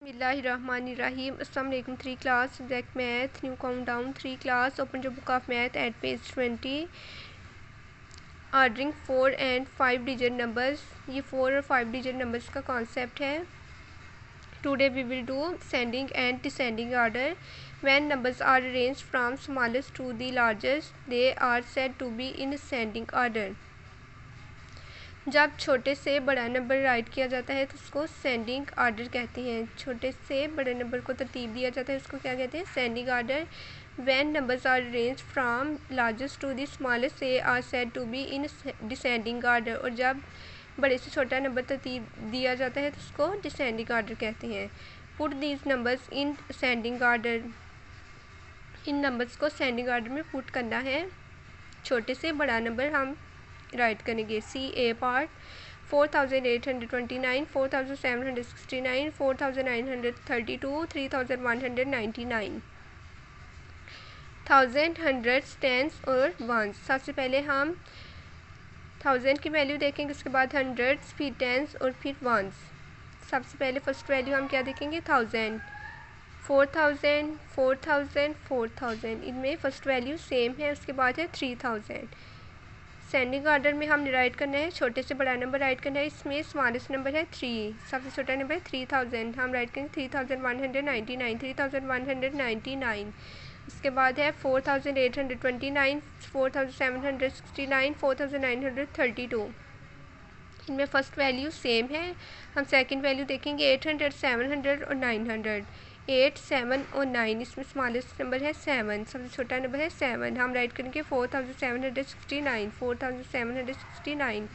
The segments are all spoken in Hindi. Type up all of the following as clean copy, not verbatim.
Bismillahirrahmanirrahim. Assalamu alaikum. 3 class subject math, new countdown. 3 class, open your book of math at page 20. Ordering 4 and 5 digit numbers. ये 4 और 5 digit numbers का concept है. Today we will do ascending and descending order. When numbers are arranged from smallest to the largest, they are said to be in ascending order. जब छोटे से बड़ा नंबर राइट किया जाता है तो उसको सेंडिंग आर्डर कहते हैं. छोटे से बड़े नंबर को तरतीब दिया जाता है, उसको क्या कहते हैं? Ascending order. When numbers are arranged from largest to the smallest they are said to be in descending order. और जब बड़े से छोटा नंबर तरतीब दिया जाता है तो उसको डिसेंडिंग आर्डर कहते हैं. Put these numbers in sending order. In numbers को सेंडिंग आर्डर में पुट करना है. छोटे से बड़ा नंबर हम राइट करेंगे. सी ए पार्ट 4829, 4769, 4932, 3199. थाउजेंड, हंड्रेड्स, टेंस और वंस. सबसे पहले हम थाउजेंड की वैल्यू देखेंगे, उसके बाद हंड्रेड्स, फिर टेंस और फिर वंस. सबसे पहले फर्स्ट वैल्यू हम क्या देखेंगे? थाउजेंड. 4000, 4000, 4000. इनमें फर्स्ट वैल्यू सेम है. उसके बाद है 3000. सेंडिंग ऑर्डर में हमने राइट करना है, छोटे से बड़ा नंबर राइट करना है. इसमें स्मॉलेस्ट नंबर है 3, सबसे छोटा नंबर है 3000. हम राइट करेंगे 3199, 3199. उसके बाद है 4829, 4769, 4932. इनमें फर्स्ट वैल्यू सेम है. हम सेकंड वैल्यू देखेंगे 800, 700 और 900. 8, 7 और 9. इसमें स्मॉलेस्ट नंबर है 7, सबसे छोटा नंबर है 7. हम राइट करेंगे 4769, 4769.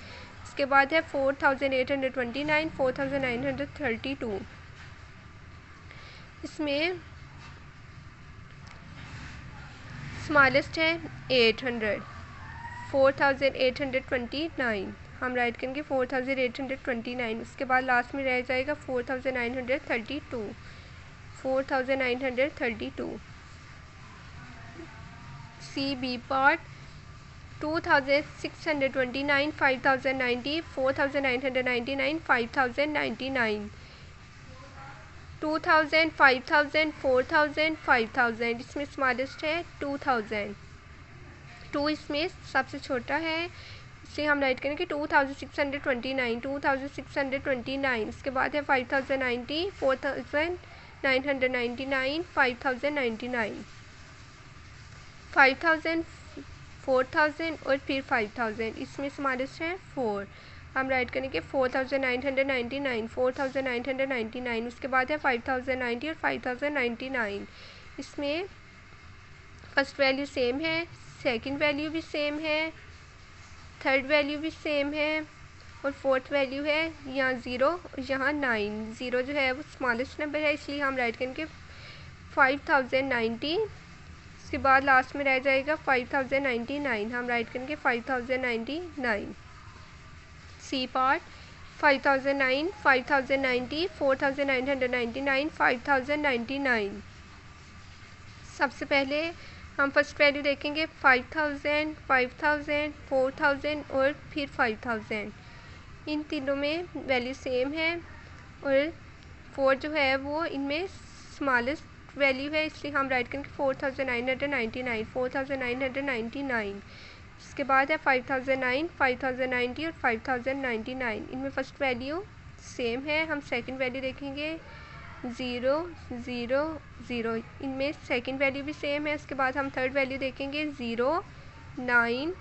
इसके बाद है 4829, 4932. इसमें स्मॉलेस्ट है 800, 4829. हम राइट करेंगे 4829. उसके बाद लास्ट में रह जाएगा 4932. 4932. C B part 2629, 5090, 4999, 5099. 2000, 5000, 4000, 5000. इसमें स्मॉलेस्ट है 2000. 2 इसमें सबसे छोटा है, इसलिए हम राइट करेंगे 2629, 2629. इसके बाद है 5090, 4999, 5099. 5000, 4000 और फिर 5000. इसमें स्मॉलेस्ट है 4. हम राइट करेंगे 4999, 4999. उसके बाद है 5090 और 5099. इसमें फर्स्ट वैल्यू सेम है, सेकंड वैल्यू भी सेम है, थर्ड वैल्यू भी सेम है और फोर्थ वैल्यू है यहाँ 0 और यहाँ 9. 0 जो है वो स्मॉलेस्ट नंबर है, इसलिए हम राइट करेंगे 5090. उसके बाद लास्ट में रह जाएगा 5099. हम राइट करेंगे 5099. C part 5009, 5090, 4999, 5099. सबसे पहले हम फर्स्ट वैल्यू देखेंगे 5000, 5000, 4000 और फिर 5000. इन तीनों में वैल्यू सेम है और 4 जो है वो इनमें स्मॉलेस्ट वैल्यू है, इसलिए हम राइट करेंगे 4999, 4999. इसके बाद है 5009, 5090 और 5099. इनमें फर्स्ट वैल्यू सेम है. हम सेकंड वैल्यू देखेंगे 0, 0, 0. इनमें सेकंड वैल्यू भी सेम है. उसके बाद हम थर्ड वैल्यू देखेंगे 0, 9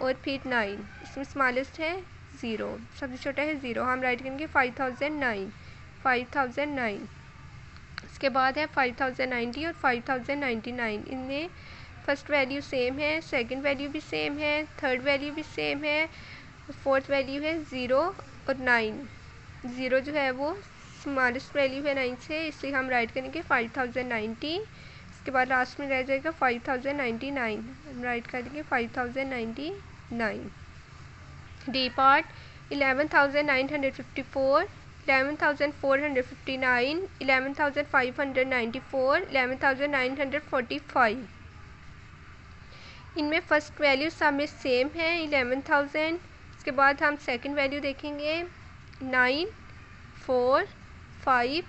और फिर 9. इसमें स्मॉलेस्ट है 0, सबसे छोटा है 0. हम राइट करेंगे 5009, 5009. इसके बाद है 5090 और 5099. इनमें फर्स्ट वैल्यू सेम है, सेकंड वैल्यू भी सेम है, थर्ड वैल्यू भी सेम है, फोर्थ वैल्यू है 0 और 9. 0 जो है वो स्मॉलेस्ट वैल्यू है 9 से, इसलिए हम राइट करेंगे 5090. इसके बाद लास्ट में रह जाएगा 5099. हम राइट करेंगे 5099. D part 11954, 11459, 11594, 11945. इनमें फर्स्ट वैल्यू सब में सेम है 11000. इसके बाद हम सेकंड वैल्यू देखेंगे 9, 4, 5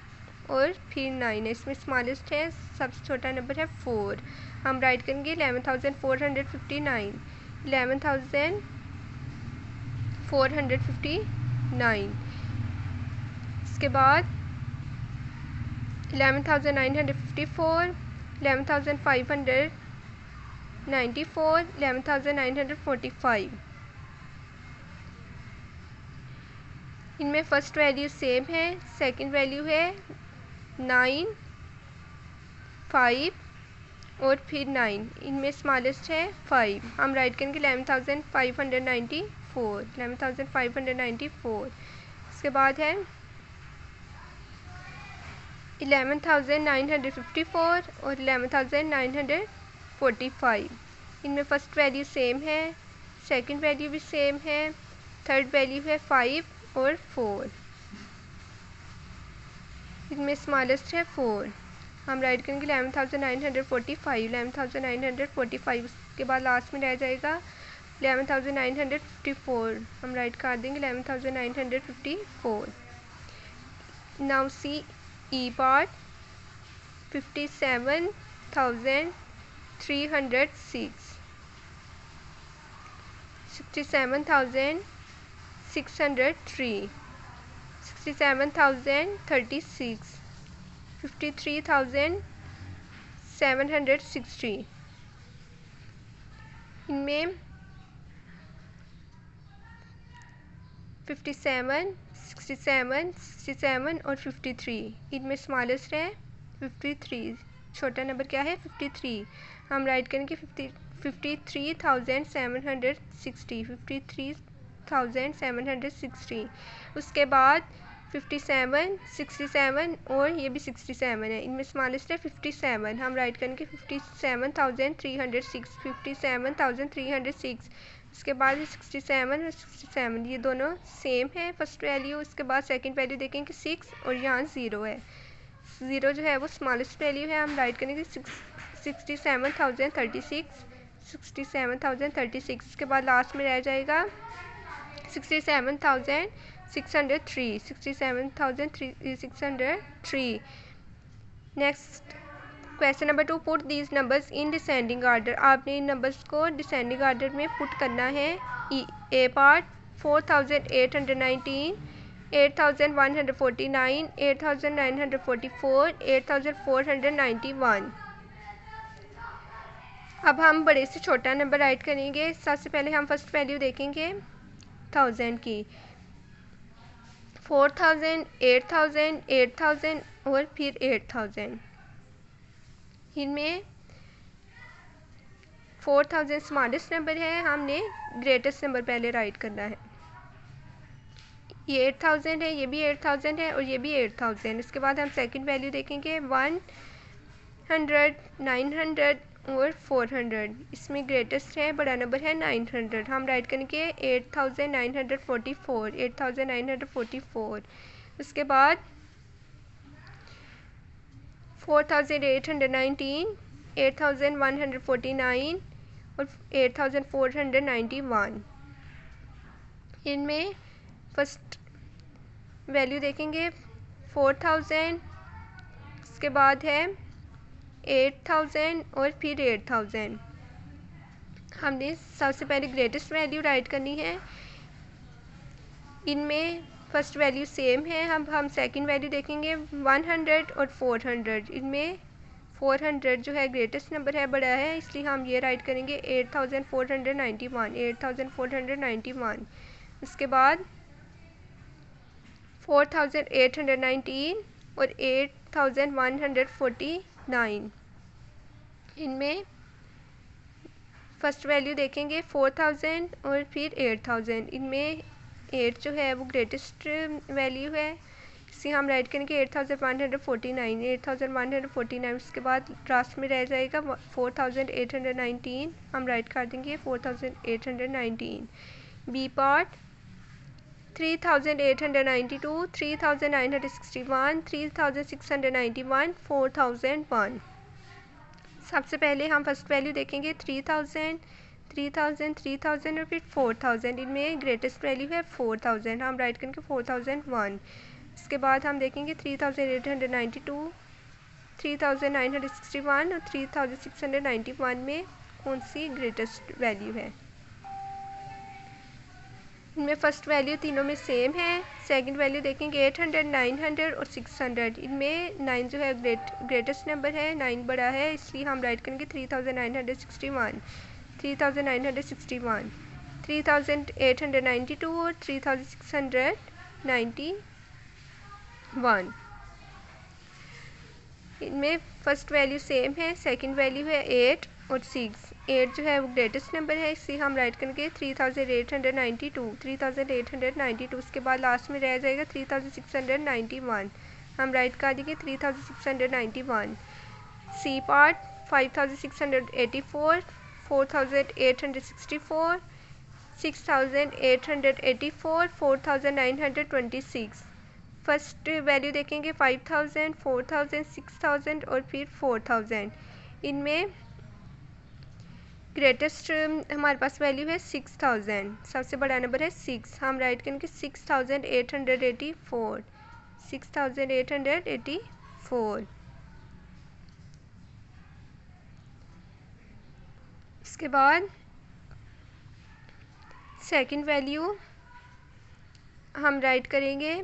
और फिर 9 है। इसमें स्मॉलेस्ट है, सबसे छोटा नंबर है 4। हम राइट करेंगे 11,459, 11,459। इसके बाद 11,954, 11,594, 11,945। इनमें फर्स्ट वैल्यू सेम है, सेकंड वैल्यू है 9, 5 और फिर 9। इनमें स्मॉलेस्ट है 5। हम राइट करेंगे 11,594, 11,594। इसके बाद है 11,954 और 11,945। इनमें फर्स्ट वैल्यू सेम है, सेकंड वैल्यू भी सेम है, थर्ड वैल्यू है 5 और 4। इनमें स्मॉलेस्ट है 4। हम राइट करेंगे 11,945, 11,945। उसके बाद लास्ट में रह जाएगा 11,954। हम राइट कर देंगे 11,954। नाउ सी ई पार्ट 57,306, 67,603, 67,036, 53,760। इनमें 57, 67, 67 और 53। इनमें स्मॉलेस्ट है 53। छोटा नंबर क्या है? 53। हम राइट करेंगे 53,760, 53,760। उसके बाद 57, 67 और ये भी 67 है। इनमें स्मॉलेस्ट है 57। हम राइट करेंगे 57,306, 57,306। उसके बाद 67 और 67 ये दोनों सेम है फर्स्ट वैल्यू। उसके बाद सेकंड वैल्यू देखेंगे 6 और यहाँ 0 है। 0 जो है वो स्मॉलेस्ट वैल्यू है। हम राइट करेंगे 67,036, 67,036। उसके बाद लास्ट में रह जाएगा 67,603, 67,603। Next question number 2, put these numbers in descending order. आपने इन नंबर्स को डिसेंडिंग आर्डर में पुट करना है। ए पार्ट 4,819, 8,149, 8,944, 8,491। अब हम बड़े से छोटा नंबर राइट करेंगे। सबसे पहले हम फर्स्ट वैल्यू देखेंगे 1000 की। 4,000, 8,000, 8,000 और फिर 8,000। इनमें 4,000 स्मॉलेस्ट नंबर है, हमने ग्रेटेस्ट नंबर पहले राइट करना है। ये 8,000 है, ये भी 8,000 है और ये भी 8,000। इसके बाद हम सेकंड वैल्यू देखेंगे 100, 900 और 400। इसमें ग्रेटेस्ट है, बड़ा नंबर है 900। हम राइट करेंगे 8,944, 8,944। उसके बाद 4,819, 8,149 और 8,491। इनमें फर्स्ट वैल्यू देखेंगे 4,000, उसके बाद है 8,000 और फिर 8,000। हमने सबसे पहले ग्रेटेस्ट वैल्यू राइट करनी है। इनमें फर्स्ट वैल्यू सेम है। हम सेकंड वैल्यू देखेंगे 100 और 400। इनमें 400 जो है ग्रेटेस्ट नंबर है, बड़ा है, इसलिए हम ये राइट करेंगे 8,491, 8,491। उसके बाद 4,819 और 8,149। इनमें फर्स्ट वैल्यू देखेंगे 4,000 और फिर 8,000। इनमें 8 जो है वो ग्रेटेस्ट वैल्यू है, इसे हम राइट करेंगे 8,149, 8,149। उसके बाद लास्ट में रह जाएगा 4,819। हम राइट कर देंगे 4,819। B part 3,892, 3,961, 3,691, 4,001। सबसे पहले हम फर्स्ट वैल्यू देखेंगे 3,000, 3,000, 3,000 और फिर 4,000। इनमें ग्रेटेस्ट वैल्यू है 4,000। हम राइट करेंगे 4,001। इसके बाद हम देखेंगे 3892, 3961 और 3691 में कौन सी ग्रेटेस्ट वैल्यू है। इनमें फर्स्ट वैल्यू तीनों में सेम है। सेकंड वैल्यू देखेंगे 800, 900 और 600। इनमें 9 जो है ग्रेटेस्ट नंबर है, 9 बड़ा है, इसलिए हम राइट करेंगे 3961, 3961, 3892 और 3691। इनमें फर्स्ट वैल्यू सेम है, सेकंड वैल्यू है 8 और 6। 8 जो है वो ग्रेटेस्ट नंबर है, इसलिए हम राइट करेंगे 3892, 3892। उसके बाद लास्ट में रह जाएगा 3691, हम राइट कर देंगे 3691। C part 5684, 4864, 6884, 4926। फर्स्ट वैल्यू देखेंगे 5000, 4000, 6000 और फिर 4000। इनमें ग्रेटेस्ट हमारे पास वैल्यू है 6000, सबसे बड़ा नंबर है 6, हम राइट करेंगे 6884, 6884। इसके बाद सेकंड वैल्यू हम राइट करेंगे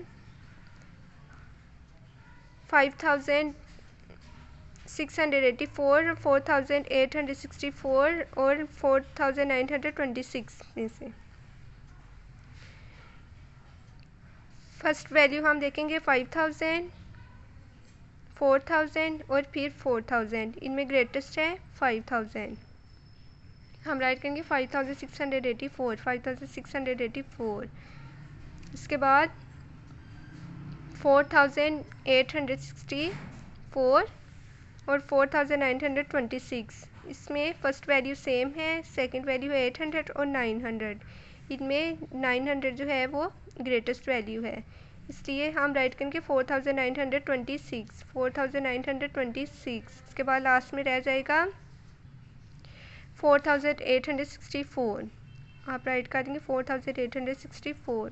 5684, 4864 और 4926 में से। फर्स्ट वैल्यू हम देखेंगे 5000, 4000 और फिर 4000। इनमें ग्रेटेस्ट है 5000, हम राइट करेंगे 5684, 5684। इसके बाद 4864 और 4926। इसमें फर्स्ट वैल्यू सेम है, सेकंड वैल्यू है 800 और 900। इनमें 900 जो है वो ग्रेटेस्ट वैल्यू है, इसलिए हम राइट करेंगे 4926, 4926। इसके बाद लास्ट में रह जाएगा 4864, आप राइट कर देंगे 4864।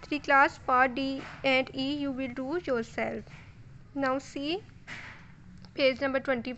3 class part D and E you will do yourself. Now see page number 20.